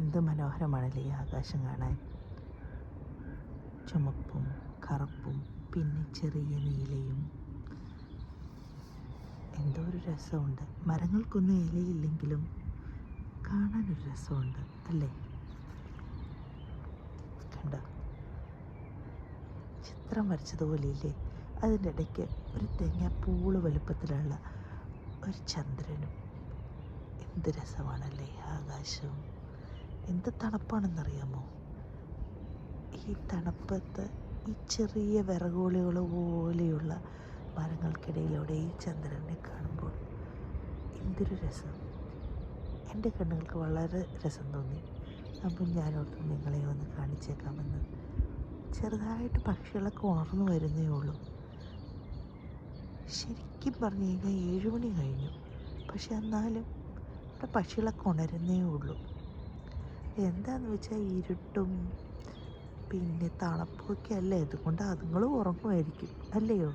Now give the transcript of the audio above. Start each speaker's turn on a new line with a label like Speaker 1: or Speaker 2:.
Speaker 1: എന്ത് മനോഹരമാണല്ലേ ഈ ആകാശം കാണാൻ. ചുമപ്പും കറുപ്പും പിന്നെ ചെറിയ നീലയും. എന്തോ ഒരു രസമുണ്ട്. മരങ്ങൾക്കൊന്നും ഇലയില്ലെങ്കിലും കാണാനൊരു രസമുണ്ട് അല്ലേ? കണ്ടോ, ചിത്രം വരച്ചതുപോലെ ഇല്ലേ? അതിൻ്റെ ഇടയ്ക്ക് ഒരു തേങ്ങാപ്പൂള് വലുപ്പത്തിലുള്ള ഒരു ചന്ദ്രനും. എന്ത് രസമാണല്ലേ ആകാശവും. എന്ത് തണുപ്പാണെന്നറിയാമോ? ഈ തണുപ്പത്ത് ഈ ചെറിയ വിറകുകൾ പോലെയുള്ള മരങ്ങൾക്കിടയിലൂടെ ഈ ചന്ദ്രനെ കാണുമ്പോൾ എന്തൊരു രസം. എൻ്റെ കണ്ണുകൾക്ക് വളരെ രസം തോന്നി. അപ്പം ഞാനോർത്ത് നിങ്ങളെ ഒന്ന് കാണിച്ചേക്കാമെന്ന്. ചെറുതായിട്ട് പക്ഷികളൊക്കെ ഉണർന്നു വരുന്നേ ഉള്ളൂ. ശരിക്കും പറഞ്ഞു കഴിഞ്ഞാൽ 7 മണി കഴിഞ്ഞു. പക്ഷെ എന്നാലും ഇവിടെ പക്ഷികളൊക്കെ ഉണരുന്നേ ഉള്ളൂ. എന്താണെന്ന് വെച്ചാൽ ഇരുട്ടും പിന്നെ തണുപ്പൊക്കെ അല്ലേ, അതുകൊണ്ട് അതുങ്ങളും ഉറങ്ങുമായിരിക്കും അല്ലയോ?